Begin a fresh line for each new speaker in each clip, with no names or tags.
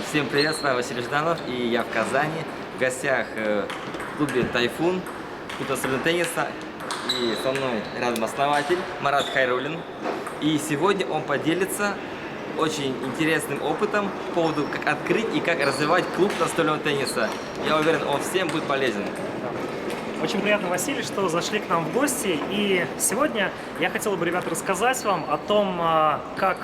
Всем привет, с вами Василий Жданов, и я в Казани, в гостях в клубе «Тайфун», клуб настольного тенниса, и со мной рядом основатель Марат Хайруллин. И сегодня он поделится очень интересным опытом по поводу, как открыть и как развивать клуб настольного тенниса. Я уверен, он всем будет полезен.
Очень приятно, Василий, что зашли к нам в гости. И сегодня я хотел бы, ребята, рассказать вам о том, как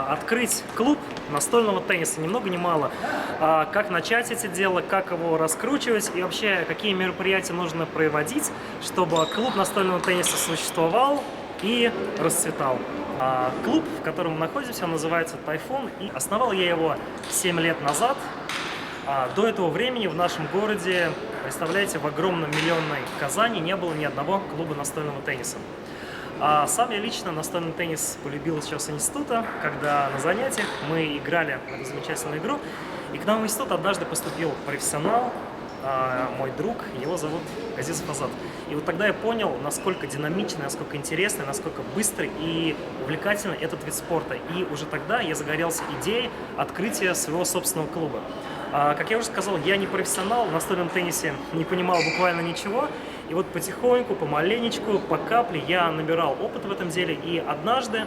открыть клуб настольного тенниса, ни много ни мало. Как начать это дело, как его раскручивать и вообще какие мероприятия нужно проводить, чтобы клуб настольного тенниса существовал и расцветал. Клуб, в котором мы находимся, называется «Тайфун», и основал я его 7 лет назад. До этого времени в нашем городе, представляете, в огромном миллионной Казани не было ни одного клуба настольного тенниса. Сам я лично настольный теннис полюбил еще с института, когда на занятиях мы играли в эту замечательную игру. И к нам в институт однажды поступил профессионал, мой друг, его зовут Азизов Азат. И вот тогда я понял, насколько динамичный, насколько интересный, насколько быстрый и увлекательный этот вид спорта. И уже тогда я загорелся идеей открытия своего собственного клуба. Как я уже сказал, я не профессионал, в настольном теннисе не понимал буквально ничего. И вот потихоньку, помаленечку, по капле я набирал опыт в этом деле. И однажды,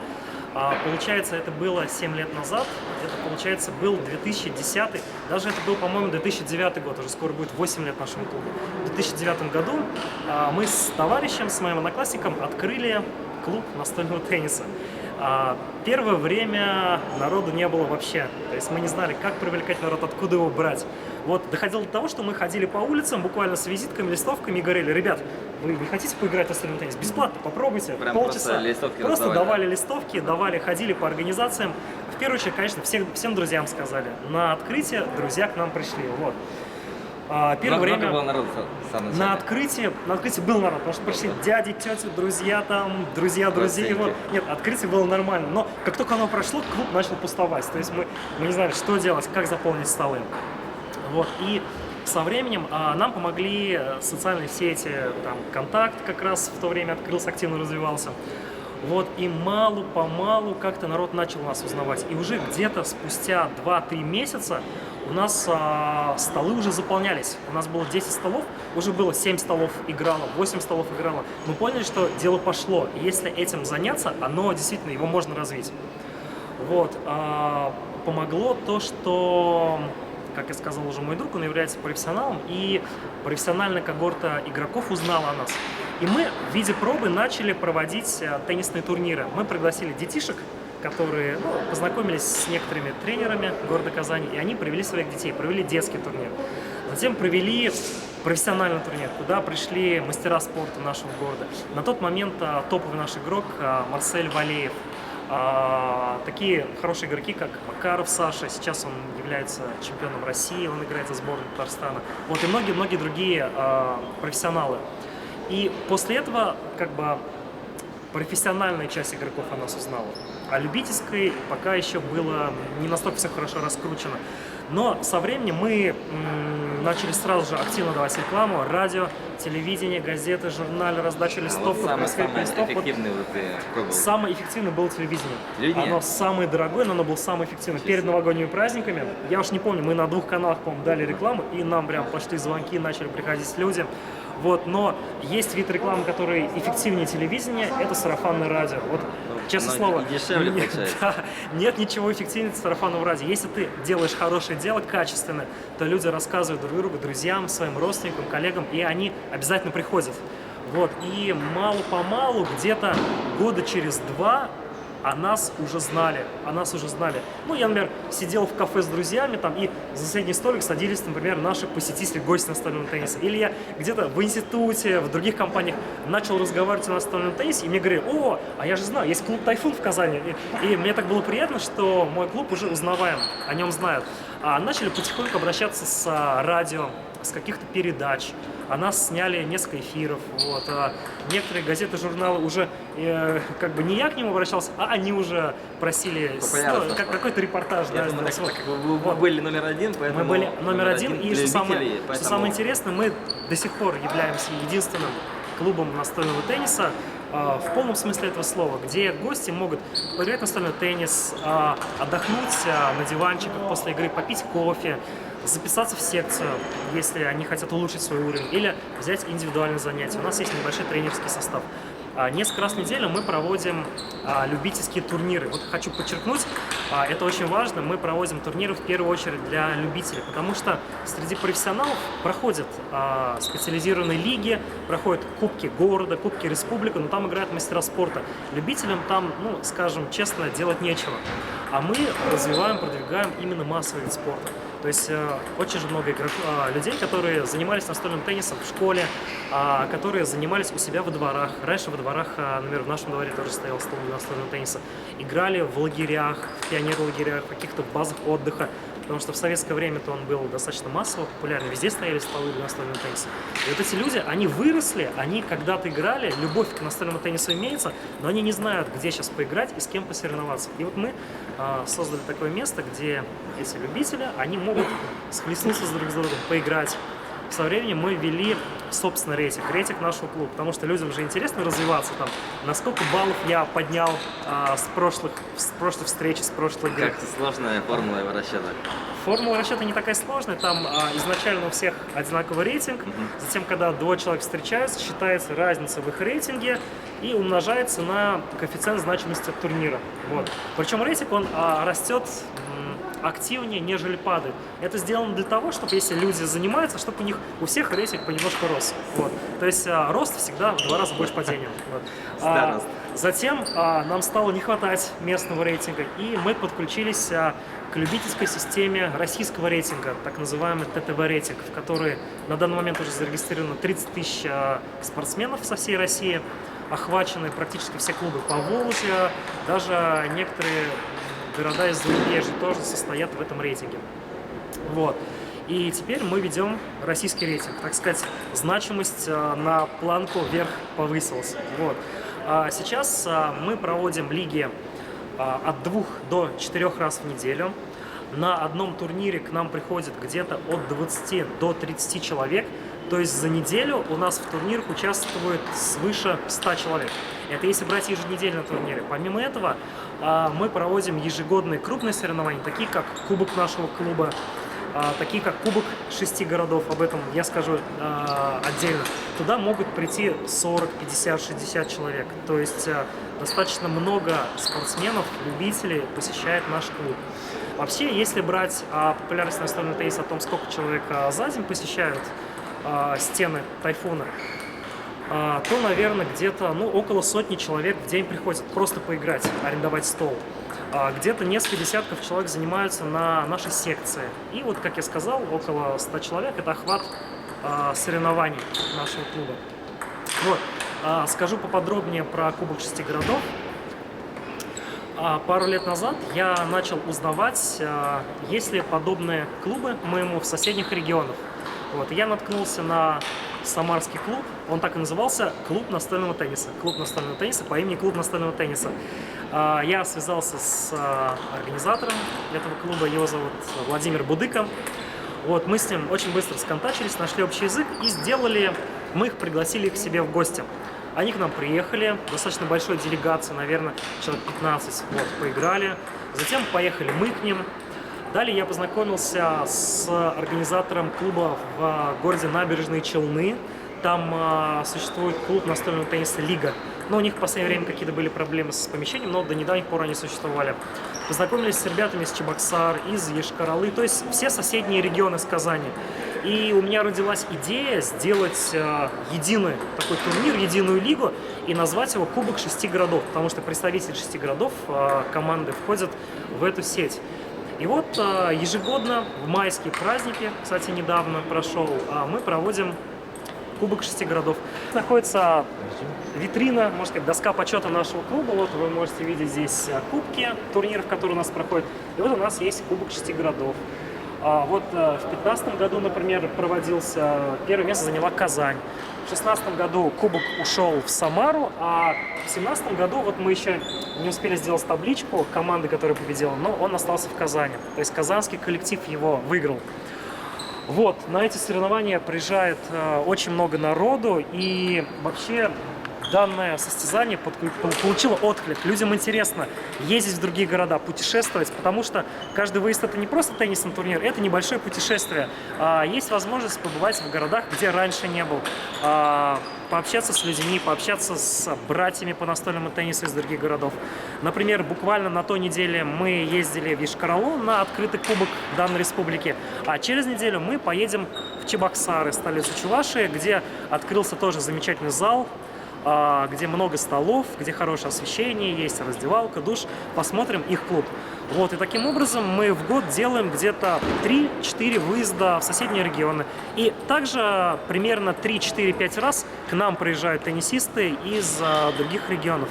получается, это было 7 лет назад, это, получается, был 2010, даже это был, по-моему, 2009 год, уже скоро будет 8 лет нашему клубу. В 2009 году мы с товарищем, с моим одноклассником открыли клуб настольного тенниса. Первое время народу не было вообще, то есть мы не знали, как привлекать народ, откуда его брать. Вот, доходило до того, что мы ходили по улицам буквально с визитками, листовками и говорили: ребят, вы не хотите поиграть в настольный теннис? Бесплатно, попробуйте,
Прям
полчаса. Просто давали
да?
листовки, ходили по организациям. В первую очередь, конечно, всем друзьям сказали. На открытие друзья к нам пришли, вот. Первое время
было народу
на открытии был народ, потому что пришли дяди, тети, друзья там, друзья друзей. Вот. Нет, открытие было нормально, но как только оно прошло, клуб начал пустовать. То есть мы не знали, что делать, как заполнить столы. Вот. И со временем нам помогли социальные сети, там, «Контакт» как раз в то время открылся, активно развивался. Вот, и мало-помалу как-то народ начал нас узнавать. И уже где-то спустя 2-3 месяца у нас столы уже заполнялись. У нас было 10 столов, уже было 7 столов играло, 8 столов играло. Мы поняли, что дело пошло. И если этим заняться, оно действительно, его можно развить. Вот, помогло то, что, как я сказал уже, мой друг, он является профессионалом, и профессиональная когорта игроков узнала о нас. И мы в виде пробы начали проводить теннисные турниры. Мы пригласили детишек, которые познакомились с некоторыми тренерами города Казани, и они привели своих детей, провели детский турнир. Затем провели профессиональный турнир, куда пришли мастера спорта нашего города. На тот момент топовый наш игрок Марсель Валеев. Такие хорошие игроки, как Макаров Саша, сейчас он является чемпионом России, он играет за сборную Татарстана. Вот, и многие-многие другие профессионалы. И после этого, как бы, профессиональная часть игроков о нас узнала, а любительской пока еще было не настолько все хорошо раскручено. Но со временем мы начали сразу же активно давать рекламу: радио, телевидение, газеты, журналы, раздача листовок.
Вот самый эффективный пробовал.
Самое эффективное было телевидение.
Телевидение?
Оно самое дорогое, но оно было самое эффективное. Перед новогодними праздниками, я уж не помню, мы на 2 каналах, по-моему, дали рекламу, и нам прям пошли звонки, начали приходить люди. Вот, но есть вид рекламы, который эффективнее телевидения, это сарафанное радио. Вот, честное слово,
и дешевле получается.
Да, нет ничего эффективнее сарафанного радио. Если ты делаешь хорошее дело, качественное, то люди рассказывают друг другу, друзьям, своим родственникам, коллегам, и они обязательно приходят. Вот, и мало-помалу, где-то года через 2 о нас уже знали, Ну, я, например, сидел в кафе с друзьями, там, и за соседний столик садились, например, наши посетители, гости настольного тенниса. Или я где-то в институте, в других компаниях начал разговаривать о настольном теннисе, и мне говорили: о, а я же знаю, есть клуб «Тайфун» в Казани. И мне так было приятно, что мой клуб уже узнаваем, о нем знают. Начали потихоньку обращаться с радио, с каких-то передач. О нас сняли несколько эфиров. Вот. Некоторые газеты, журналы уже, как бы не я к ним обращался, а они уже просили какой-то репортаж.
Я думаю, так как вы были номер один, поэтому...
Мы были номер один, и что самое
поэтому...
интересное, мы до сих пор являемся единственным клубом настольного тенниса, в полном смысле этого слова, где гости могут поиграть в настольный теннис, отдохнуть на диванчиках после игры, попить кофе, записаться в секцию, если они хотят улучшить свой уровень, или взять индивидуальное занятие. У нас есть небольшой тренерский состав. Несколько раз в неделю мы проводим любительские турниры. Вот хочу подчеркнуть, это очень важно, мы проводим турниры в первую очередь для любителей, потому что среди профессионалов проходят специализированные лиги, проходят кубки города, кубки республики, но там играют мастера спорта. Любителям там, ну, скажем честно, делать нечего. А мы развиваем, продвигаем именно массовый вид спорта. То есть очень же много людей, которые занимались настольным теннисом в школе, которые занимались у себя во дворах. Раньше во дворах, например, в нашем дворе тоже стоял стол для настольного тенниса. Играли в лагерях, в пионерлагерях, в каких-то базах отдыха. Потому что в советское время-то он был достаточно массово популярен, везде стояли столы для настольного тенниса. И вот эти люди, они выросли, они когда-то играли, любовь к настольному теннису имеется, но они не знают, где сейчас поиграть и с кем посоревноваться. И вот мы создали такое место, где эти любители, они могут схлестнуться друг с другом, поиграть. Со временем мы ввели собственный рейтинг нашего клуба, потому что людям же интересно развиваться там. На сколько баллов я поднял с прошлых встреч, с прошлой игры.
Как сложная формула его расчета?
Формула расчета не такая сложная, там изначально у всех одинаковый рейтинг, затем, когда двое человек встречаются, считается разница в их рейтинге и умножается на коэффициент значимости турнира. Вот. Причем рейтинг, он растет активнее, нежели падает. Это сделано для того, чтобы если люди занимаются, чтобы у всех рейтинг понемножку рос. Вот. То есть рост всегда в 2 раза больше падения. Вот. Затем нам стало не хватать местного рейтинга, и мы подключились к любительской системе российского рейтинга, так называемый ТТВ-рейтинг, в который на данный момент уже зарегистрировано 30 тысяч спортсменов со всей России, охвачены практически все клубы по Волжье, даже некоторые города из зарубежья тоже состоят в этом рейтинге. Вот. И теперь мы ведем российский рейтинг. Так сказать, значимость на планку вверх повысилась. Вот. Сейчас мы проводим лиги от 2 до 4 раз в неделю. На одном турнире к нам приходит где-то от 20 до 30 человек. То есть за неделю у нас в турнирах участвует свыше 100 человек. Это если брать еженедельные турниры. Помимо этого, мы проводим ежегодные крупные соревнования, такие как Кубок нашего клуба, такие как Кубок 6 городов, об этом я скажу отдельно. Туда могут прийти 40, 50, 60 человек. То есть достаточно много спортсменов, любителей посещает наш клуб. Вообще, если брать популярность настольного тенниса, о том, сколько человек за день посещают стены Тайфуна, то, наверное, где-то около сотни человек в день приходят просто поиграть, арендовать стол. Где-то несколько десятков человек занимаются на нашей секции. И вот, как я сказал, около 100 человек – это охват соревнований нашего клуба. Вот. Скажу поподробнее про Кубок 6 городов. Пару лет назад я начал узнавать, есть ли подобные клубы моему в соседних регионах. Вот. Я наткнулся на самарский клуб, он так и назывался, клуб настольного тенниса. Клуб настольного тенниса по имени Клуб настольного тенниса. Я связался с организатором этого клуба, его зовут Владимир Будыко. Вот, мы с ним очень быстро сконтачились, нашли общий язык и мы их пригласили к себе в гости. Они к нам приехали, достаточно большой делегацией, наверное, человек 15, вот, поиграли. Затем поехали мы к ним. Далее я познакомился с организатором клуба в городе Набережные Челны. Там существует клуб настольного тенниса «Лига». Но у них в последнее время какие-то были проблемы с помещением, но до недавних пор они существовали. Познакомились с ребятами из Чебоксар, из Йошкар-Олы, то есть все соседние регионы с Казани. И у меня родилась идея сделать единый такой турнир, единую лигу и назвать его «Кубок 6 городов», потому что представители 6 городов команды входят в эту сеть. И вот ежегодно в майские праздники, кстати, недавно прошел, мы проводим Кубок 6 городов. Находится витрина, можно сказать, доска почета нашего клуба. Вот вы можете видеть здесь кубки турниров, которые у нас проходят. И вот у нас есть Кубок 6 городов. Вот в 2015 году, например, проводился, первое место заняла Казань. В 2016 году кубок ушел в Самару, а в 2017 году вот мы еще не успели сделать табличку команды, которая победила, но он остался в Казани. То есть казанский коллектив его выиграл. Вот, на эти соревнования приезжает очень много народу, и вообще данное состязание получило отклик. Людям интересно ездить в другие города, путешествовать, потому что каждый выезд — это не просто теннисный турнир, это небольшое путешествие. Есть возможность побывать в городах, где раньше не был, пообщаться с людьми, пообщаться с братьями по настольному теннису из других городов. Например, буквально на той неделе мы ездили в Йошкар-Олу на открытый кубок данной республики, а через неделю мы поедем в Чебоксары, столицу Чувашии, где открылся тоже замечательный зал, где много столов, где хорошее освещение, есть раздевалка, душ. Посмотрим их клуб. Вот, и таким образом мы в год делаем где-то 3-4 выезда в соседние регионы. И также примерно 3-4-5 раз к нам приезжают теннисисты из других регионов.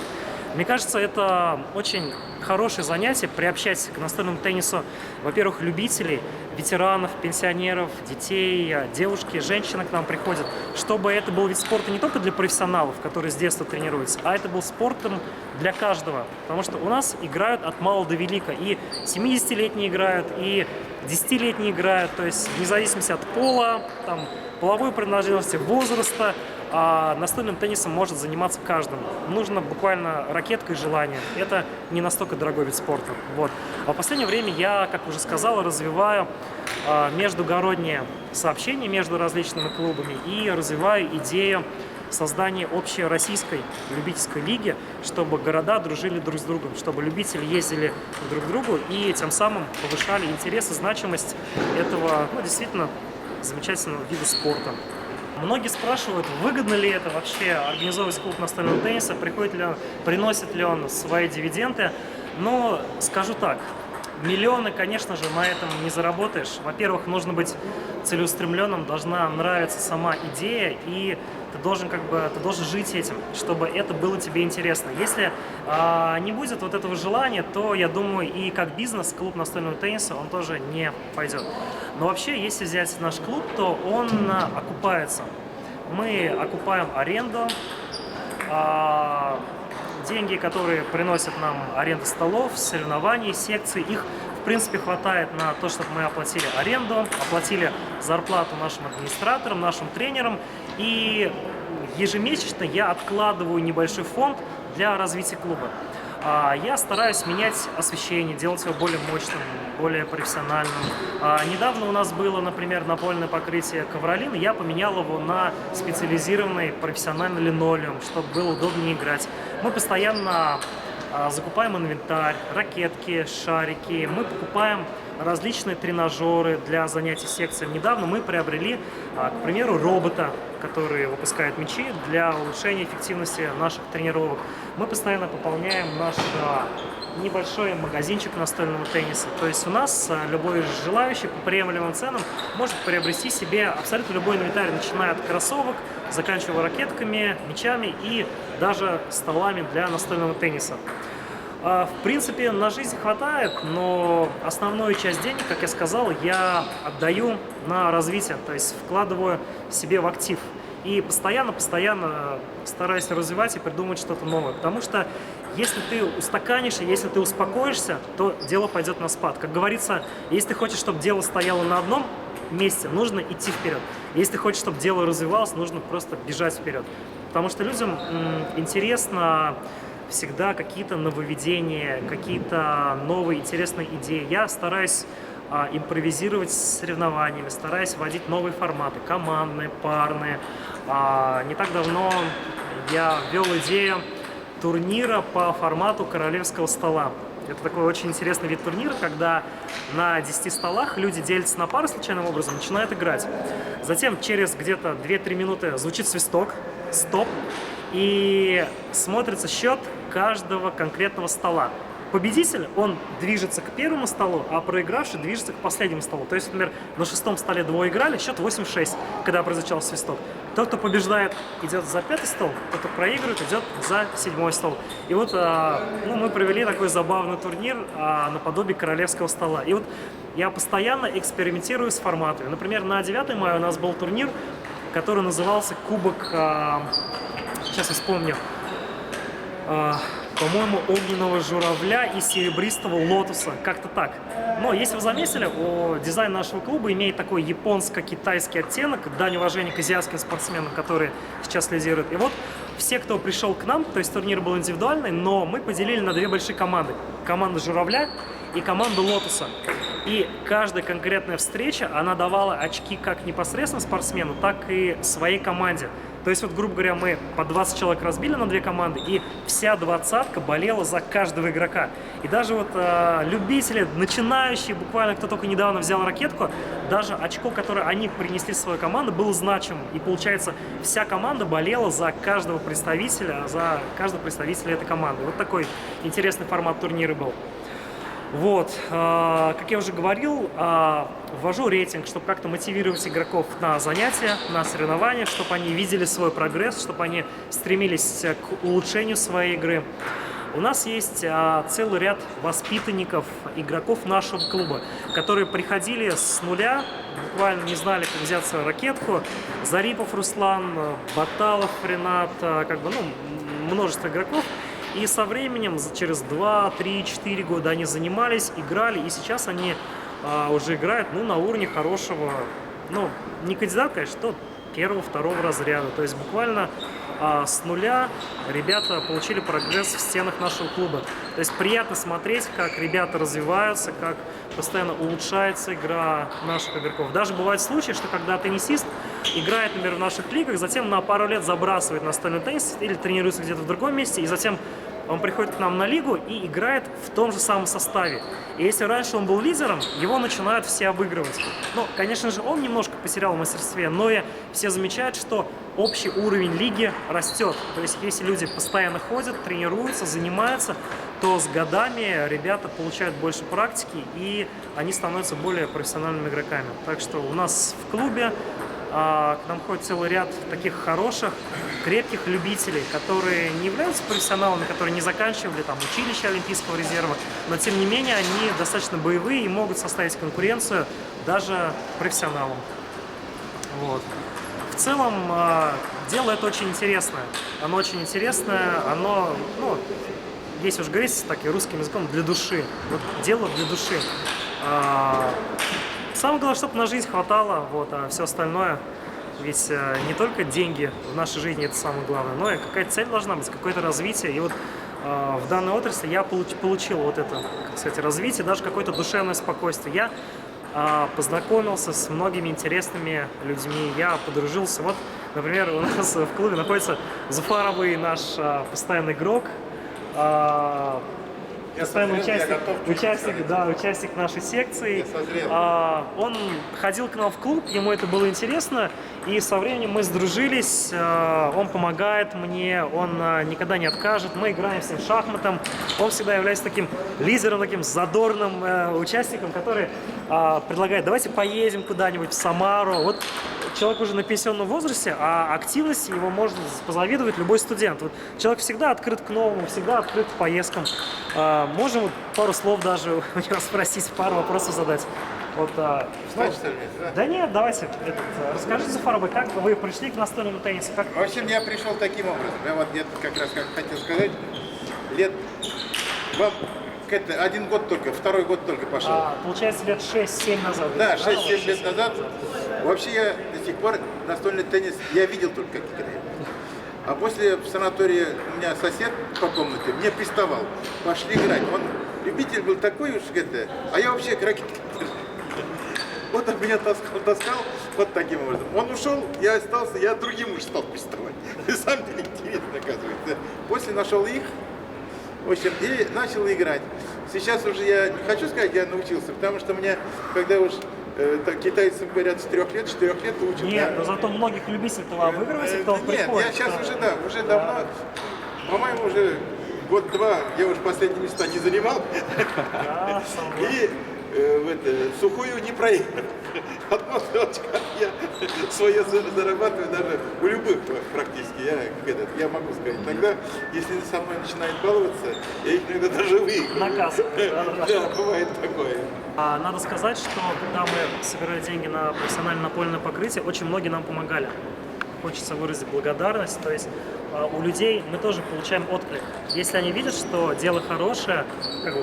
Мне кажется, это очень хорошее занятие — приобщать к настольному теннису, во-первых, любителей, ветеранов, пенсионеров, детей, девушки, женщины к нам приходят, чтобы это был вид спорта не только для профессионалов, которые с детства тренируются, а это был спортом для каждого, потому что у нас играют от мала до велика, и 70-летние играют, и 10-летние играют, то есть вне зависимости от пола, там, половой принадлежности, возраста. Настольным теннисом может заниматься каждым. Нужно буквально ракетка и желание. Это не настолько дорогой вид спорта. Вот. А в последнее время я, как уже сказал, развиваю междугородние сообщения между различными клубами и развиваю идею создания общей российской любительской лиги, чтобы города дружили друг с другом, чтобы любители ездили друг к другу и тем самым повышали интерес и значимость этого, действительно замечательного вида спорта. Многие спрашивают, выгодно ли это вообще организовывать клуб настольного тенниса, приносит ли он свои дивиденды. Но скажу так, миллионы, конечно же, на этом не заработаешь. Во-первых, нужно быть целеустремленным, должна нравиться сама идея, и ты должен жить этим, чтобы это было тебе интересно. Если не будет вот этого желания, то, я думаю, и как бизнес клуб настольного тенниса, он тоже не пойдет. Но вообще, если взять наш клуб, то он окупается. Мы окупаем аренду, деньги, которые приносят нам аренда столов, соревнований, секций, их в принципе хватает на то, чтобы мы оплатили аренду, оплатили зарплату нашим администраторам, нашим тренерам, и ежемесячно я откладываю небольшой фонд для развития клуба. Я стараюсь менять освещение, делать его более мощным, более профессиональным. Недавно у нас было, например, напольное покрытие ковролин, я поменял его на специализированный профессиональный линолеум, чтобы было удобнее играть. Мы постоянно закупаем инвентарь, ракетки, шарики, мы покупаем различные тренажеры для занятий секцией. Недавно мы приобрели, к примеру, робота, который выпускает мячи для улучшения эффективности наших тренировок. Мы постоянно пополняем наш небольшой магазинчик настольного тенниса. То есть у нас любой желающий по приемлемым ценам может приобрести себе абсолютно любой инвентарь, начиная от кроссовок, заканчивая ракетками, мячами и даже столами для настольного тенниса. В принципе, на жизнь хватает, но основную часть денег, как я сказал, я отдаю на развитие, то есть вкладываю себе в актив. И постоянно стараюсь развивать и придумывать что-то новое. Потому что если ты устаканишься, если ты успокоишься, то дело пойдет на спад. Как говорится, если ты хочешь, чтобы дело стояло на одном месте, нужно идти вперед. Если ты хочешь, чтобы дело развивалось, нужно просто бежать вперед. Потому что людям интересно всегда какие-то нововведения, какие-то новые интересные идеи. Я стараюсь импровизировать с соревнованиями, стараюсь вводить новые форматы, командные, парные. Не так давно я ввел идею турнира по формату королевского стола. Это такой очень интересный вид турнира, когда на 10 столах люди делятся на пары случайным образом, начинают играть. Затем через где-то 2-3 минуты звучит свисток, стоп, и смотрится счет каждого конкретного стола. Победитель, он движется к первому столу, а проигравший движется к последнему столу. То есть, например, на 6-м столе двое играли, счет 8-6, когда прозвучал свисток. Тот, кто побеждает, идет за 5-й стол, тот, кто проигрывает, идет за 7-й стол. И вот мы провели такой забавный турнир наподобие королевского стола. И вот я постоянно экспериментирую с форматами. Например, на 9 мая у нас был турнир, который назывался Кубок, сейчас я вспомню, по-моему, огненного журавля и серебристого лотоса, как-то так. Но если вы заметили, дизайн нашего клуба имеет такой японско-китайский оттенок, дань уважения к азиатским спортсменам, которые сейчас лидируют. И вот все, кто пришел к нам, то есть турнир был индивидуальный, но мы поделили на две большие команды. Команда «Журавля» и команда «Лотоса». И каждая конкретная встреча, она давала очки как непосредственно спортсмену, так и своей команде. То есть, вот, грубо говоря, мы по 20 человек разбили на две команды, и вся двадцатка болела за каждого игрока. И даже вот любители, начинающие, буквально кто только недавно взял ракетку, даже очко, которое они принесли в свою команду, было значимым. И получается, вся команда болела за каждого представителя этой команды. Вот такой интересный формат турнира был. Вот, как я уже говорил, ввожу рейтинг, чтобы как-то мотивировать игроков на занятия, на соревнования, чтобы они видели свой прогресс, чтобы они стремились к улучшению своей игры. У нас есть целый ряд воспитанников, игроков нашего клуба, которые приходили с нуля, буквально не знали, как взять свою ракетку. Зарипов Руслан, Баталов Ренат, множество игроков. И со временем, через 2, 3, 4 года они занимались, играли, и сейчас они уже играют на уровне хорошего, не кандидат, конечно, первого, второго разряда. То есть буквально с нуля ребята получили прогресс в стенах нашего клуба. То есть приятно смотреть, как ребята развиваются, как постоянно улучшается игра наших игроков. Даже бывают случаи, что когда теннисист играет, например, в наших лигах, затем на пару лет забрасывает настольный теннис или тренируется где-то в другом месте, и затем он приходит к нам на лигу и играет в том же самом составе. И если раньше он был лидером, его начинают все обыгрывать. Конечно же, он немножко потерял в мастерстве, но и все замечают, что общий уровень лиги растет. То есть, если люди постоянно ходят, тренируются, занимаются, то с годами ребята получают больше практики, и они становятся более профессиональными игроками. Так что у нас в клубе к нам ходит целый ряд таких хороших, крепких любителей, которые не являются профессионалами, которые не заканчивали училище Олимпийского резерва, но тем не менее они достаточно боевые и могут составить конкуренцию даже профессионалам. Вот. В целом дело это очень интересное. Оно очень интересное, оно, если уж говорить так и русским языком, для души. Вот дело для души. Самое главное, чтобы на жизнь хватало, а все остальное, ведь не только деньги в нашей жизни это самое главное, но и какая-то цель должна быть, какое-то развитие. И вот в данной отрасли я получил вот это, развитие, даже какое-то душевное спокойствие. Я познакомился с многими интересными людьми, я подружился. Вот, например, у нас в клубе находится Зуфаровый, наш постоянный игрок. Постоянный участник нашей секции. Он ходил к нам в клуб, ему это было интересно, и со временем мы сдружились, он помогает мне, он никогда не откажет, мы играем с ним шахматом, он всегда является таким лидером, таким задорным участником, который предлагает: давайте поедем куда-нибудь в Самару. Вот человек уже на пенсионном возрасте, а активности его может позавидовать любой студент. Вот человек всегда открыт к новому, всегда открыт к поездкам. Можем пару слов даже у него спросить, пару вопросов задать. Да нет, давайте. Расскажите, Зуфаровой, как вы пришли к настольному теннису?
В общем, я пришел таким образом. Я как раз хотел сказать, вам один год только, второй год только пошел.
Получается, лет 6-7 назад.
Да, 6-7 лет назад. Вообще я до сих пор настольный теннис я видел только, как играет. А после в санатории у меня сосед по комнате мне приставал. Пошли играть. Он любитель был такой уж, а я вообще ракетки. Вот он меня таскал вот таким образом. Он ушел, я остался, я другим уже стал приставать. И сам деле интересно, оказывается. После нашел их, в общем, и начал играть. Сейчас уже я не хочу сказать, я научился, потому что мне, когда уж китайцы говорят, с 3 лет, 4 лет учат.
Нет, но зато многих любителей-то вы обыгрываете, кто приходит.
Нет, я сейчас уже давно, по-моему, уже год-два я уже последние места не занимал. И сухую не проиграл. Одно очко я свое зарабатываю даже у любых практически. Я могу сказать. Иногда, если со мной начинают баловаться, я их иногда даже выиграю.
Наказываю.
Да, бывает такое.
Надо сказать, что когда мы собирали деньги на профессиональное напольное покрытие, очень многие нам помогали. Хочется выразить благодарность. То есть у людей мы тоже получаем отклик. Если они видят, что дело хорошее,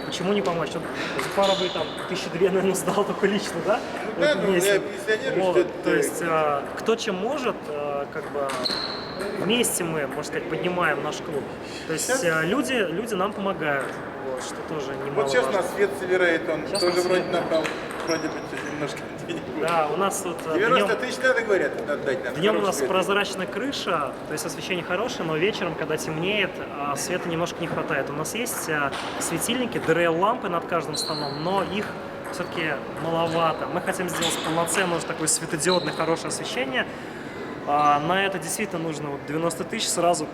почему не помочь? Зуфаровой 1002, наверное, сдал только лично, да?
Да, я пенсионер.
То есть кто чем может, вместе мы, можно сказать, поднимаем наш клуб. То есть люди нам помогают, вот, что тоже
Вот
немаловажно.
сейчас нас свет собирает, он
Сейчас
тоже
нас
вроде
свет.
набрал, вроде бы немножко денег.
Да, у нас вот
90 тысяч надо, говорят, надо дать нам.
днем у
Хороший
нас
свет.
прозрачная крыша, то есть освещение хорошее, но вечером, когда темнеет, света немножко не хватает. У нас есть светильники, ДРЛ-лампы над каждым столом, но их все-таки маловато. Мы хотим сделать полноценное уже такое светодиодное хорошее освещение. На это действительно нужно вот 90 тысяч сразу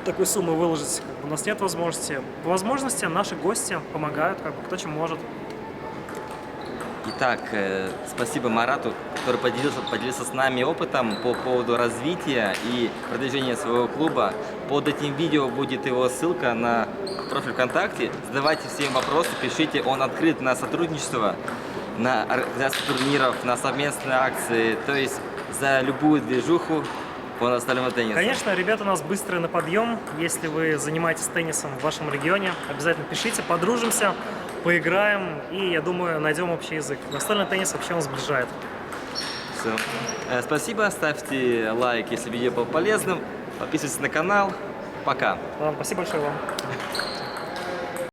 такой суммы выложить. Как бы у нас нет возможности. По возможности наши гости помогают, как бы кто чем может.
Итак, спасибо Марату, который поделился с нами опытом по поводу развития и продвижения своего клуба. Под этим видео будет его ссылка на профиль ВКонтакте. Задавайте все вопросы, пишите, он открыт на сотрудничество, на организацию турниров, на совместные акции, то есть за любую движуху по настольному теннису.
Конечно, ребята у нас быстрые на подъем. Если вы занимаетесь теннисом в вашем регионе, обязательно пишите, подружимся, поиграем и, я думаю, найдем общий язык. Настольный теннис вообще нас сближает.
Все. Спасибо, ставьте лайк, если видео было полезным, подписывайтесь на канал. Пока.
Ладно, спасибо большое вам.